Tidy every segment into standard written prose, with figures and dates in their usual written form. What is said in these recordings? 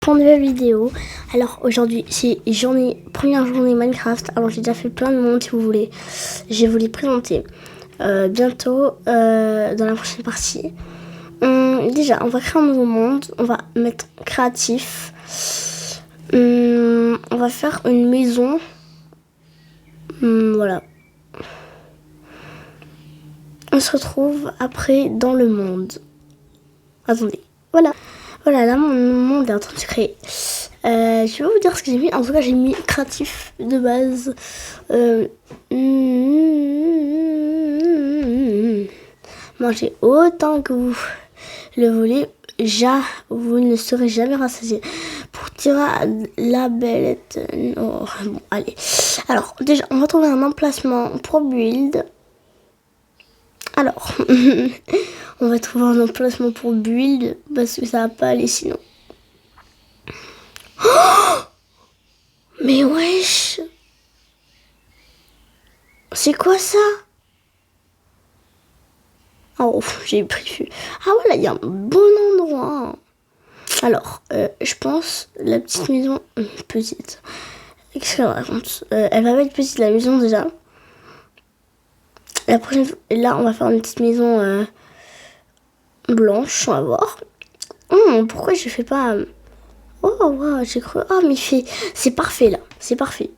pour une nouvelle vidéo. Alors aujourd'hui c'est première journée Minecraft. Alors j'ai déjà fait plein de monde si vous voulez. Je vais vous les présenter bientôt dans la prochaine partie. Déjà on va créer un nouveau monde. On va mettre créatif. On va faire une maison. Voilà. On se retrouve après dans le monde. Attendez. Voilà, là mon monde est en train de se créer. Je vais vous dire ce que j'ai mis. En tout cas, j'ai mis créatif de base. Mangez autant que vous le voulez. Vous ne serez jamais rassasié. Pour tirer la belette. Non, bon, allez. Alors, déjà, on va trouver un emplacement pour build. Alors, on va trouver un emplacement pour build parce que ça va pas aller sinon. Oh, mais wesh, c'est quoi ça? Oh, j'ai pris. Ah voilà, il y a un bon endroit. Alors, je pense la petite maison petite. Qu'est-ce qu'elle raconte? Elle va pas être petite la maison déjà. La prochaine fois, là, on va faire une petite maison blanche, on va voir. Pourquoi je fais pas... Oh, wow, j'ai cru... Oh, mais c'est parfait, là. C'est parfait.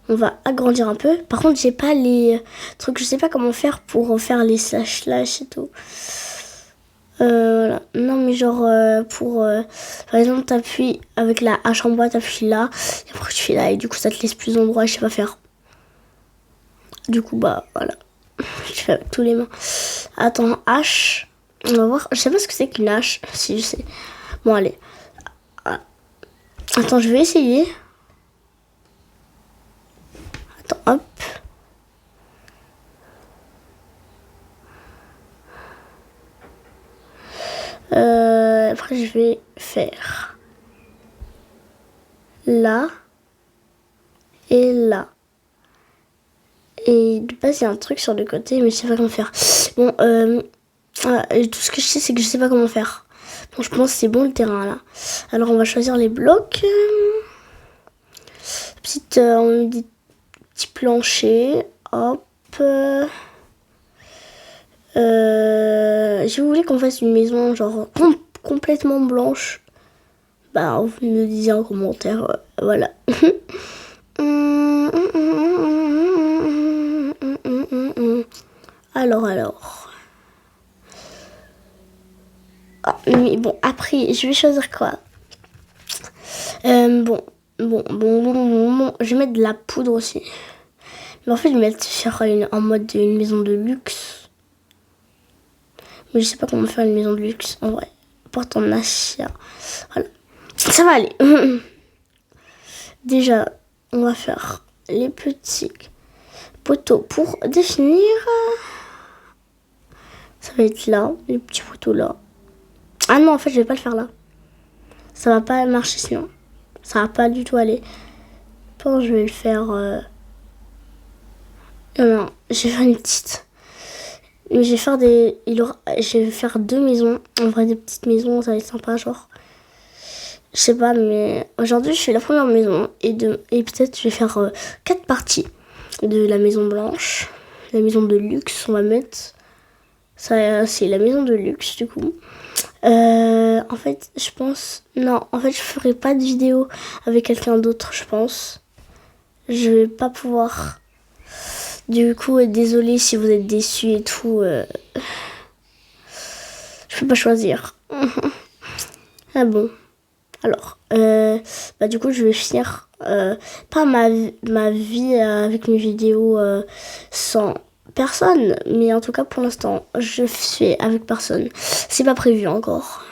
On va agrandir un peu. Par contre, j'ai pas les trucs... Je sais pas comment faire pour faire les slash et tout. Voilà. Non, mais genre, par exemple, t'appuies avec la hache en bois, t'appuies là. Et après, tu fais là. Et du coup, ça te laisse plus d'endroits. Je sais pas faire. Du coup, bah, voilà. Je fais avec tous les mains. Attends, hache. On va voir. Je sais pas ce que c'est qu'une hache. Si, je sais. Bon, allez. Attends, je vais essayer. Attends, hop. Après, je vais faire là et là. Et de base, il y a un truc sur le côté, mais je sais pas comment faire. Bon, tout ce que je sais, c'est que je sais pas comment faire. Bon, je pense que c'est bon le terrain là. Alors, on va choisir les blocs. On met des petits planchers. Hop. Si vous voulez qu'on fasse une maison genre complètement blanche, bah vous me disiez en commentaire. Voilà. Alors. Ah, mais bon, après, je vais choisir quoi? Bon. Je vais mettre de la poudre aussi. Mais en fait, je vais mettre sur en mode une maison de luxe. Mais je sais pas comment faire une maison de luxe en vrai. Porte en acier. Voilà. Ça va aller. Déjà, on va faire les petits poteaux pour définir. Ça va être là, les petits poteaux là. Ah non, en fait, je vais pas le faire là. Ça va pas marcher sinon. Ça va pas du tout aller. Bon, je vais le faire... Non, je vais faire une petite... Mais je vais faire je vais faire 2 maisons. En vrai, des petites maisons, ça va être sympa, genre. Je sais pas, mais aujourd'hui, je fais la première maison. Et peut-être, je vais faire 4 parties de la maison blanche. La maison de luxe, on va mettre. Ça, c'est la maison de luxe, du coup. En fait, je pense... Non, en fait, je ferai pas de vidéo avec quelqu'un d'autre, je pense. Je vais pas pouvoir... Du coup, désolée si vous êtes déçus et tout. Je peux pas choisir. Ah bon. Alors, du coup, je vais finir pas ma vie avec mes vidéos sans personne. Mais en tout cas, pour l'instant, je fais avec personne. C'est pas prévu encore.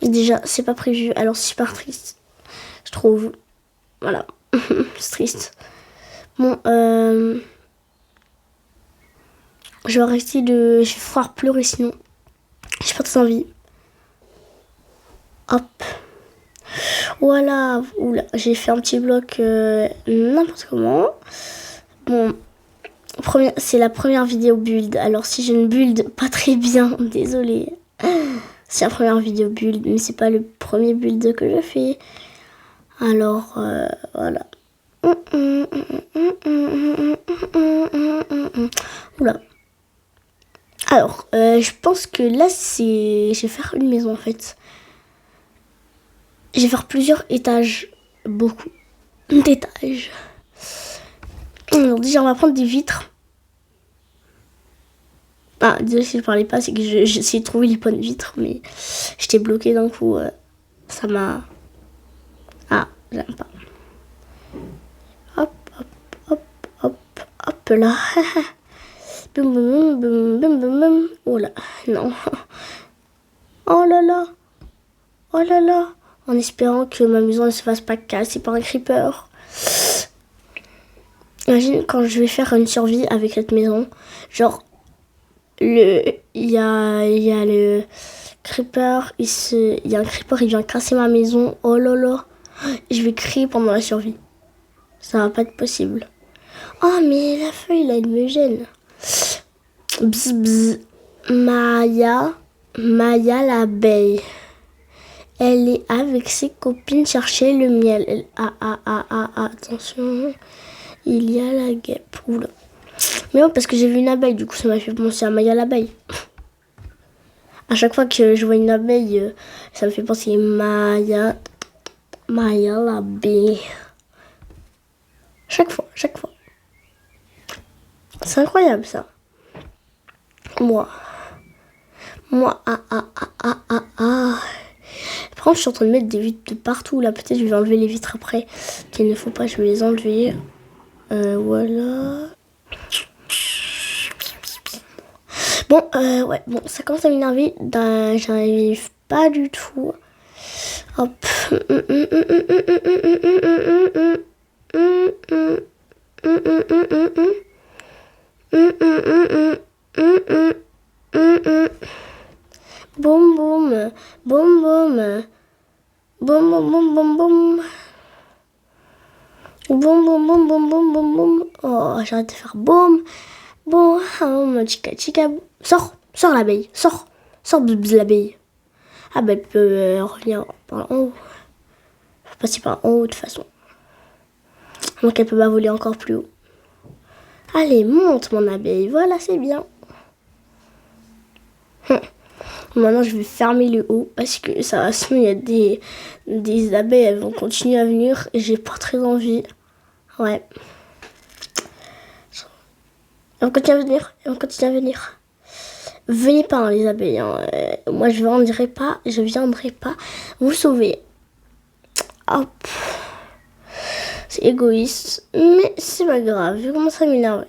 Déjà, c'est pas prévu. Alors, c'est super triste. Je trouve. Voilà. C'est triste. Bon, je vais arrêter de... Je vais pouvoir pleurer sinon. J'ai pas très envie. Hop. Voilà. Oula, j'ai fait un petit bloc n'importe comment. Bon, c'est la première vidéo build. Alors si je ne build pas très bien, désolée. C'est la première vidéo build, mais c'est pas le premier build que je fais. Alors, voilà. Oula. Alors, je pense que là, je vais faire une maison, en fait. Je vais faire plusieurs étages. Beaucoup d'étages. Alors, déjà, on va prendre des vitres. Ah, désolé si je parlais pas, c'est que j'essayais de trouver les bonnes vitres, mais j'étais bloquée d'un coup. Ça m'a... Ah, j'aime pas. Hop, hop, hop, hop, hop là. Boum, boum, boum, boum, boum, boum. Oh là, non. Oh là là. Oh là là. En espérant que ma maison ne se fasse pas casser par un creeper. Imagine quand je vais faire une survie avec cette maison. Genre, il y a le creeper, il y a un creeper, il vient casser ma maison. Oh là là. Je vais crier pendant la survie. Ça va pas être possible. Oh, mais la feuille, là, elle me gêne. Bzz, bzz. Maya l'abeille. Elle est avec ses copines chercher le miel. Attention. Il y a la guêpe. Oula. Mais non, parce que j'ai vu une abeille, du coup ça m'a fait penser à Maya l'abeille. À chaque fois que je vois une abeille, ça me fait penser Maya l'abeille. Chaque fois. C'est incroyable ça. Moi, Par contre, je suis en train de mettre des vitres de partout. Là, peut-être je vais enlever les vitres après. Qu'il ne faut pas, je vais les enlever. Voilà. Bon, ouais, bon, ça commence à m'énerver. J'arrive pas du tout. Hop. Boum, boum. Boum, boum. Boum, boum, boum, boum, boum. Boum, boum, boum, boum, boum, boum, boum. Oh, j'arrête de faire boum. Boum, chica, chica. Sors l'abeille. Sors, bzz, l'abeille. Ah, bah, elle peut revenir par en haut. Faut passer par en haut de toute façon. Donc, elle peut pas voler encore plus haut. Allez, monte, mon abeille. Voilà, c'est bien. Maintenant, je vais fermer le haut parce que ça, sinon, il y a des abeilles, elles vont continuer à venir et j'ai pas très envie. Ouais. Elles vont continuer à venir. Venez pas, hein, les abeilles. Hein. Moi, je viendrai pas vous sauver. Hop. C'est égoïste, mais c'est pas grave. Je commence à m'énerver.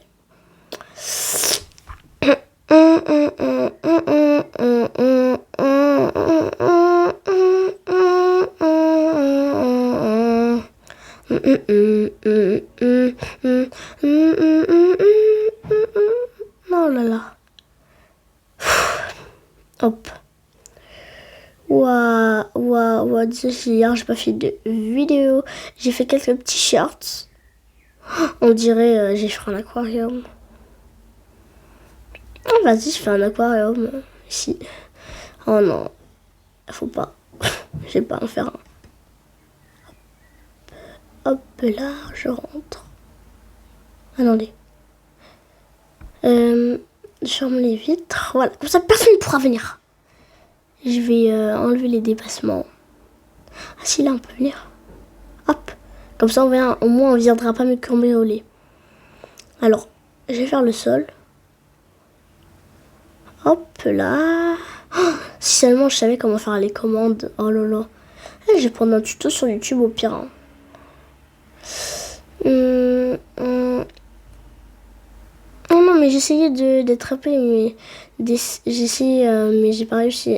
Oh là là. Hop. Waouh. Hier, j'ai pas fait de vidéo. J'ai fait quelques petits shorts. On dirait j'ai fait un aquarium. Oh, vas-y, je fais un aquarium ici. Oh non, faut pas. Je vais pas en faire un. Hop là, je rentre. Attendez. Je ferme les vitres. Voilà, comme ça personne ne pourra venir. Je vais enlever les dépassements. Ah si, là on peut venir. Hop. Comme ça au moins on ne viendra pas me cambrioler. Alors, je vais faire le sol. Hop là. Oh, si seulement je savais comment faire les commandes. Oh là là. Je vais prendre un tuto sur YouTube au pire. Hein. Oh non, mais j'essayais d'attraper, mais mais j'ai pas réussi.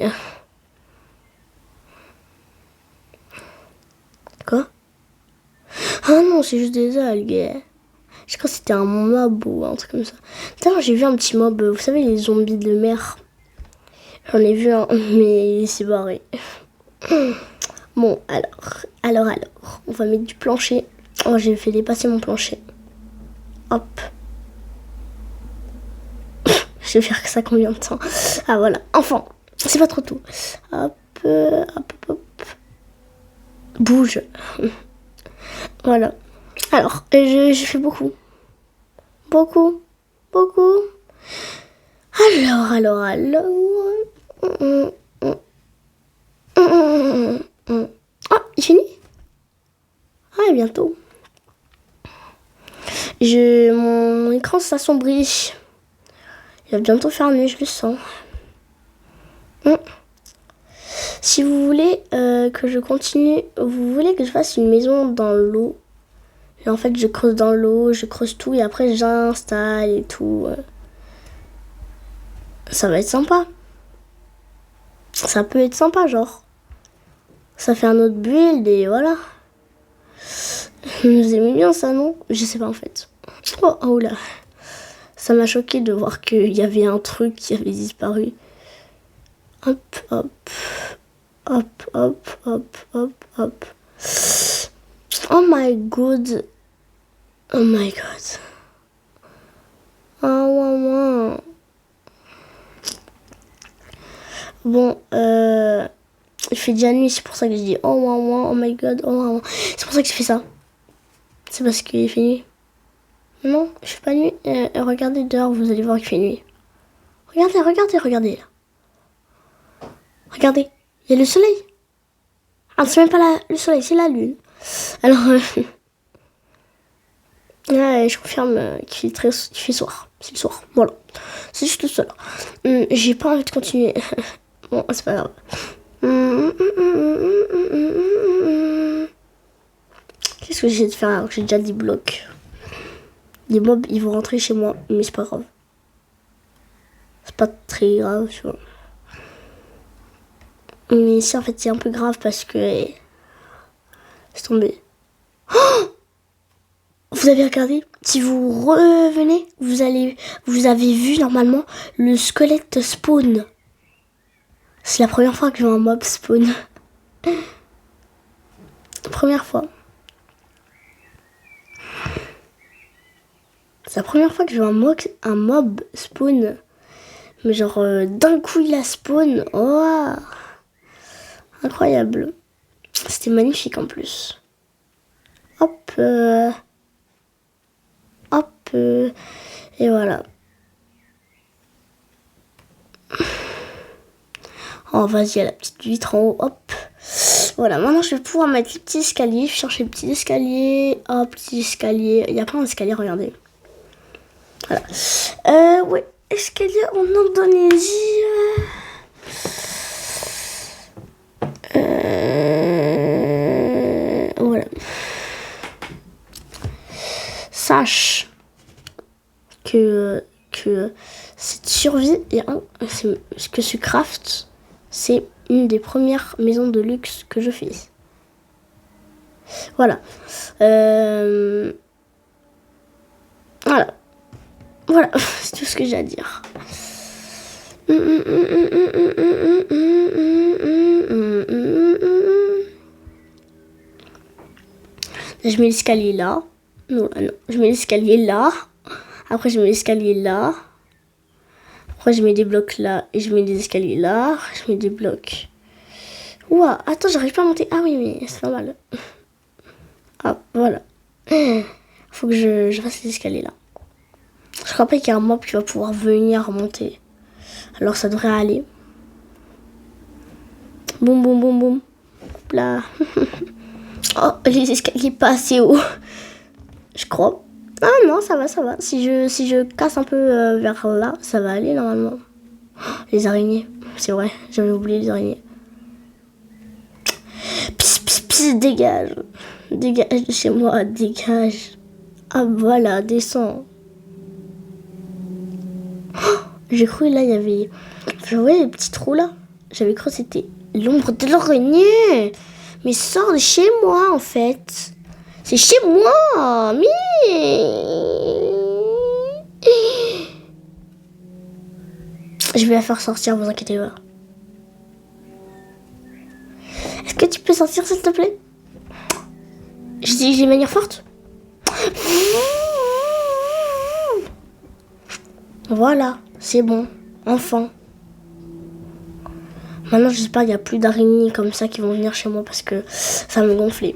Quoi? Ah non, c'est juste des algues. Je crois que c'était un mob ou un truc comme ça. D'ailleurs, j'ai vu un petit mob, vous savez, les zombies de mer. J'en ai vu un, mais il s'est barré. Bon, alors, on va mettre du plancher. Oh, j'ai fait dépasser mon plancher. Hop. Je vais faire ça combien de temps? Ah voilà, enfin, C'est pas trop tout. Hop, hop, hop. Bouge. Voilà. Alors, je fais beaucoup. Beaucoup. Alors. Ah, il finit? Ah, bientôt. Mon écran s'assombrit. Il va bientôt faire nuit, je le sens. Si vous voulez que je continue, vous voulez que je fasse une maison dans l'eau. Et en fait, je creuse dans l'eau, je creuse tout et après j'installe et tout. Ça va être sympa. Ça peut être sympa, genre. Ça fait un autre build et voilà. Vous aimez bien ça, non? Je sais pas en fait. Oh là. Ça m'a choqué de voir qu'il y avait un truc qui avait disparu. Hop. Oh my god. Oh maman. Bon, il fait déjà nuit, c'est pour ça que je dis oh maman, oh my god, oh maman. C'est pour ça que je fais ça. C'est parce qu'il fait nuit. Non, il fait pas nuit. Regardez dehors, vous allez voir qu'il fait nuit. Regardez. Regardez, il y a le soleil. Ah, c'est même pas le soleil, c'est la lune. Alors, je confirme qu'il fait soir. C'est le soir, voilà. C'est juste le soir. J'ai pas envie de continuer. Bon, c'est pas grave. Qu'est-ce que j'essaie de faire alors que j'ai déjà 10 blocs? Les mobs, ils vont rentrer chez moi, mais c'est pas grave. C'est pas très grave, tu vois. Mais ici, en fait, c'est un peu grave parce que... C'est tombé. Oh, vous avez regardé? Si vous revenez, vous avez vu normalement le squelette spawn. C'est la première fois que je vois un mob spawn. Première fois. C'est la première fois que je vois un mob spawn. Mais genre, d'un coup, il a spawn. Oh, incroyable. C'était magnifique en plus. Hop. Et voilà. Oh, vas-y, il y a la petite vitre en haut. Hop. Voilà, maintenant je vais pouvoir mettre les petits escaliers. Je cherche les petits escaliers. Hop, petits escaliers. Il y a plein d'escaliers, regardez. Voilà. Ouais, escalier en Indonésie. Voilà. Sache que cette survie que ce craft, c'est une des premières maisons de luxe que je fais. Voilà. Voilà, c'est tout ce que j'ai à dire. Je mets l'escalier là. Non. Je mets l'escalier là. Après, je mets l'escalier là. Après, je mets des blocs là. Et je mets des escaliers là. Je mets des blocs. Ouah, attends, j'arrive pas à monter. Ah oui, mais c'est normal. Ah, voilà. Faut que je fasse les escaliers là. Je crois pas qu'il y a un mob qui va pouvoir venir monter. Alors, ça devrait aller. Boum. Là. Oh, les escaliers pas assez haut. Je crois. Ah non, ça va. Si je casse un peu vers là, ça va aller normalement. Oh, les araignées, c'est vrai, j'avais oublié les araignées. Pisse, dégage. Dégage de chez moi, dégage. Ah voilà, descends. Oh, j'ai cru là, il y avait... Je voyais les petits trous là. J'avais cru que c'était l'ombre de l'araignée. Mais sors de chez moi en fait. C'est chez moi. Mais... Je vais la faire sortir, vous inquiétez pas. Est-ce que tu peux sortir s'il te plaît? Je dis de manière forte. Voilà, c'est bon. Enfin. Maintenant, j'espère qu'il n'y a plus d'araignées comme ça qui vont venir chez moi parce que ça me gonflait.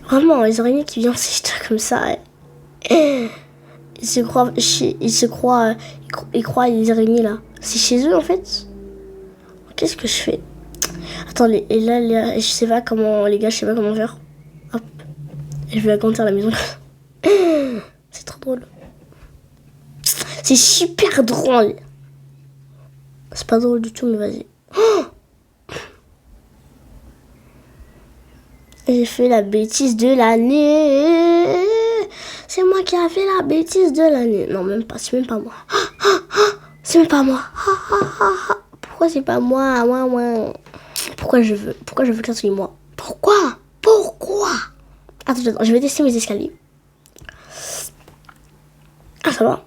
Vraiment, les araignées qui viennent chez toi comme ça, ils croient les araignées là. C'est chez eux en fait. Qu'est-ce que je fais? Attends, et là, je sais pas comment, les gars, je sais pas comment faire. Hop. Et je vais agrandir la maison. C'est trop drôle. C'est super drôle. C'est pas drôle du tout, mais vas-y. Oh, j'ai fait la bêtise de l'année. C'est moi qui a fait la bêtise de l'année. Non, même pas, c'est même pas moi. C'est même pas moi. Pourquoi c'est pas moi? Pourquoi je veux que ça soit moi? Pourquoi? Attends, je vais tester mes escaliers. Ah, ça va.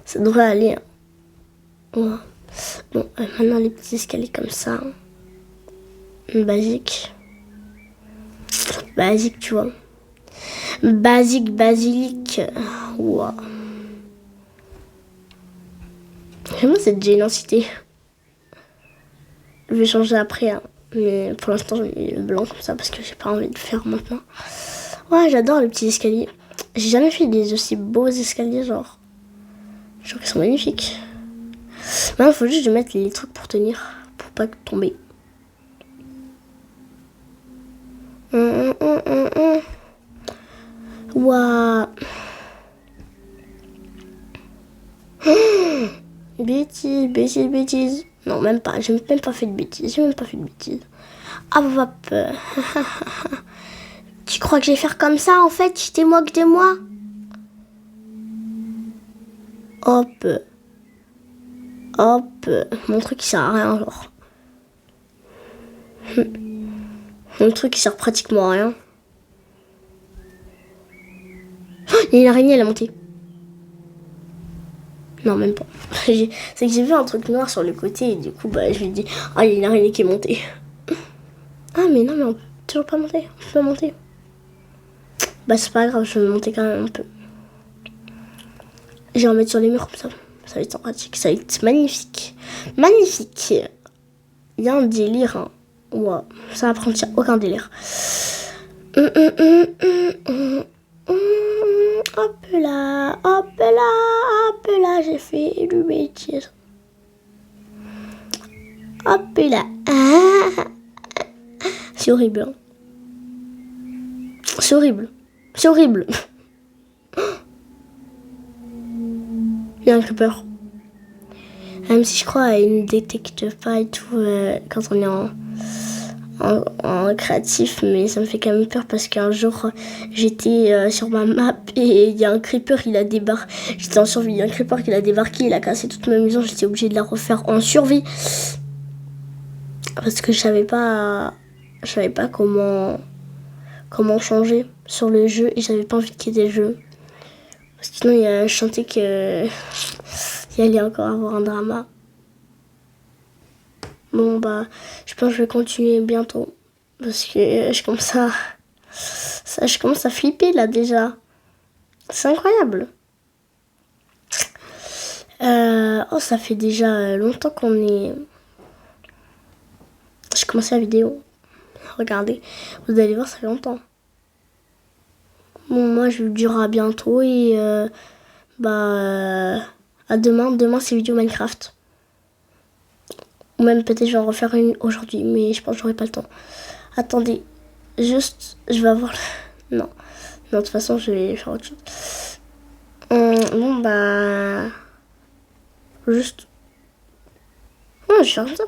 Ça devrait aller. Hein. Ouais. Bon, maintenant les petits escaliers comme ça. Basique, tu vois. Basilique. Wow. J'aime bien cette générosité. Je vais changer après. Hein. Mais pour l'instant, je mets le blanc comme ça parce que j'ai pas envie de le faire maintenant. Ouais, j'adore les petits escaliers. J'ai jamais fait des aussi beaux escaliers, genre. Genre qu'ils sont magnifiques. Maintenant, il faut juste que je mette les trucs pour tenir, pour pas tomber. Waouh. Bêtise. Non, même pas. J'ai même pas fait de bêtises. Hop. Tu crois que je vais faire comme ça, en fait? Tu t'es moqué de moi? Hop. Mon truc, il sert à rien, genre. Mon truc, il sert pratiquement à rien. Oh, il y a une araignée, elle a monté. Non, même pas. C'est que j'ai vu un truc noir sur le côté et du coup, bah, je lui ai dit, ah, il y a une araignée qui est montée. Ah, mais non, mais on peut toujours pas monter. On peut pas monter. Bah, c'est pas grave, je vais monter quand même un peu. Je vais en mettre sur les murs comme ça. Ça va être pratique. Ça va être magnifique. Il y a un délire, hein. Wow. Ça va prendre aucun délire. Hop là, j'ai fait du bêtise. Hop là. C'est horrible. Hein. C'est horrible. Il y a un creeper. Même si je crois qu'il ne détecte pas et tout quand on est en créatif, mais ça me fait quand même peur parce qu'un jour j'étais sur ma map et il y a un creeper, j'étais en survie, il y a un creeper qui a débarqué, il a cassé toute ma maison, j'étais obligée de la refaire en survie parce que je savais pas comment changer sur le jeu et j'avais pas envie de quitter le jeu parce que sinon je sentais que il allait encore avoir un drama. Bon bah, je pense que je vais continuer bientôt. Parce que je commence à flipper là déjà. C'est incroyable. Ça fait déjà longtemps qu'on est... J'ai commencé la vidéo. Regardez, vous allez voir, ça fait longtemps. Bon, moi je vous dirai à bientôt et à demain. Demain c'est vidéo Minecraft. Ou même peut-être je vais en refaire une aujourd'hui, mais je pense que j'aurai pas le temps. Attendez, juste, je vais avoir... Non, de toute façon, je vais faire autre chose. Juste... Non, je vais faire comme ça.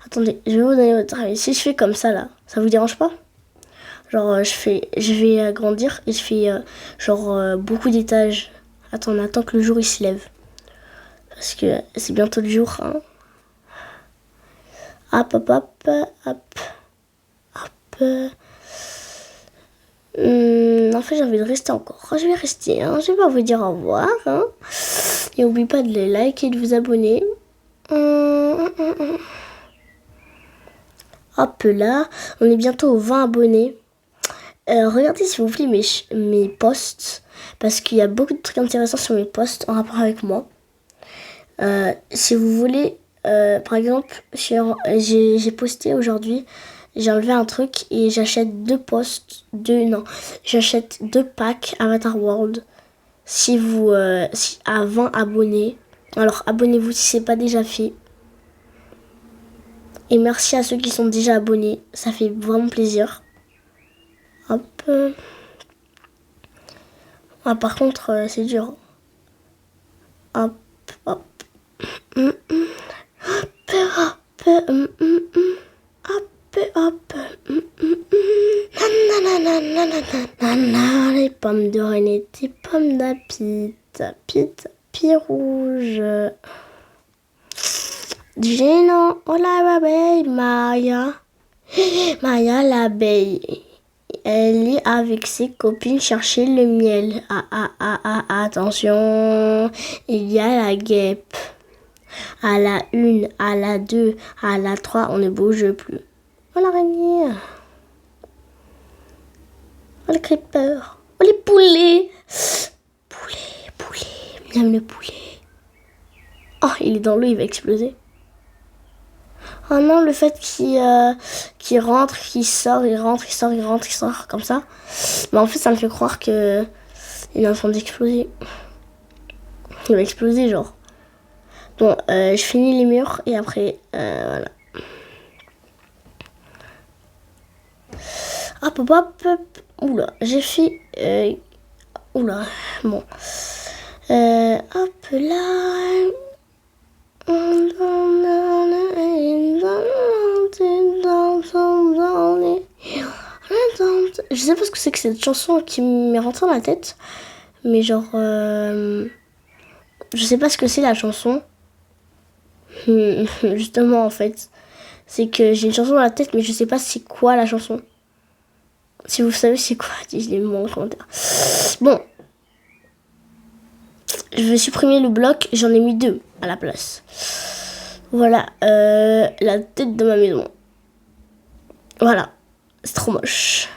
Attendez, je vais vous donner votre avis. Si je fais comme ça, là, ça vous dérange pas? Genre, je vais agrandir et je fais, beaucoup d'étages. Attends, on attend que le jour, il se lève. Parce que c'est bientôt le jour, hein. Hop. En fait, j'ai envie de rester encore. Je vais rester, hein. Je vais pas vous dire au revoir, hein. Et n'oubliez pas de les liker et de vous abonner. Hop là, on est bientôt aux 20 abonnés. regardez s'il vous plaît mes posts, parce qu'il y a beaucoup de trucs intéressants sur mes posts en rapport avec moi. Si vous voulez, par exemple, j'ai posté aujourd'hui, j'ai enlevé un truc et j'achète j'achète 2 packs Avatar World si à 20 abonnés. Alors abonnez-vous si c'est pas déjà fait. Et merci à ceux qui sont déjà abonnés, ça fait vraiment plaisir. Hop. Ah, par contre, c'est dur. Hop, hop. Hop, hop, hop. Les pommes de René, des pommes d'Apit, Apit rouge. Géant, oh l'abeille, Maria. Maria l'abeille. Elle est avec ses copines chercher le miel. Attention, il y a la guêpe. À la 1, à la 2, à la 3, on ne bouge plus. Oh l'araignée. Oh le creeper. Oh les poulets. Poulet. Miam le poulet. Oh, il est dans l'eau, il va exploser. Oh non, le fait qu'il rentre, qu'il sort, il rentre, il sort, il rentre, il sort, comme ça. Mais en fait, ça me fait croire que il est en train d'exploser. Il va exploser, genre. Bon, je finis les murs et après, voilà. Hop, hop, hop. Oula, j'ai fait... oula, bon. Hop là... Je sais pas ce que c'est que cette chanson qui m'est rentrée dans la tête, mais genre je sais pas ce que c'est la chanson. Justement en fait, c'est que j'ai une chanson dans la tête, mais je sais pas c'est quoi la chanson. Si vous savez c'est quoi, dites-le-moi en commentaire. Bon, je vais supprimer le bloc, j'en ai mis 2 à la place. Voilà, la tête de ma maison. Voilà, c'est trop moche.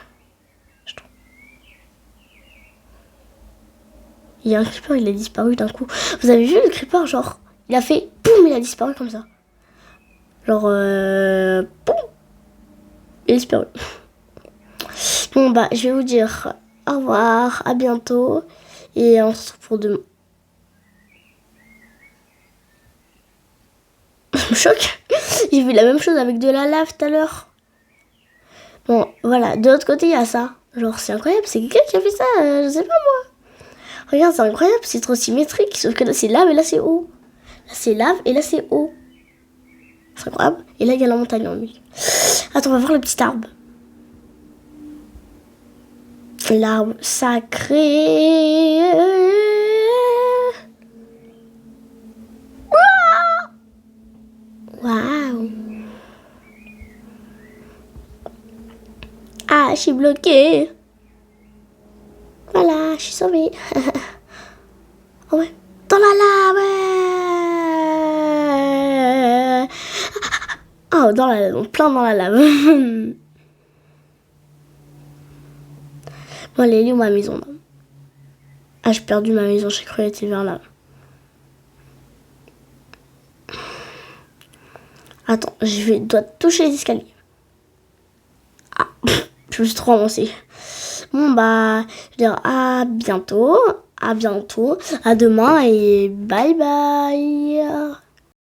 Il y a un creeper, il a disparu d'un coup. Vous avez vu le creeper, genre, il a fait boum, il a disparu comme ça. Genre, boum, il a disparu. Bon, bah, je vais vous dire au revoir, à bientôt, et on se retrouve pour demain. Je me choque. J'ai vu la même chose avec de la lave tout à l'heure. Bon, voilà, de l'autre côté, il y a ça. Genre, c'est incroyable, c'est quelqu'un qui a fait ça, je sais pas moi. Regarde, c'est incroyable, c'est trop symétrique, sauf que là, c'est lave et là, c'est eau. Là, c'est lave et là, c'est eau. C'est incroyable. Et là, il y a la montagne en lui. Attends, on va voir le petit arbre. L'arbre sacré. Waouh. Ah, je suis bloquée. Voilà, je suis sauvée. Oh ouais. Dans la lave. Ouais. Oh, dans la lave. Plein dans la lave. Bon, elle est où ma maison là? Ah, j'ai perdu ma maison. J'ai cru qu'elle était vers là. Attends, dois toucher les escaliers. Ah, je me suis trop avancée. Bon, bah, je vais dire à bientôt, à demain et bye bye.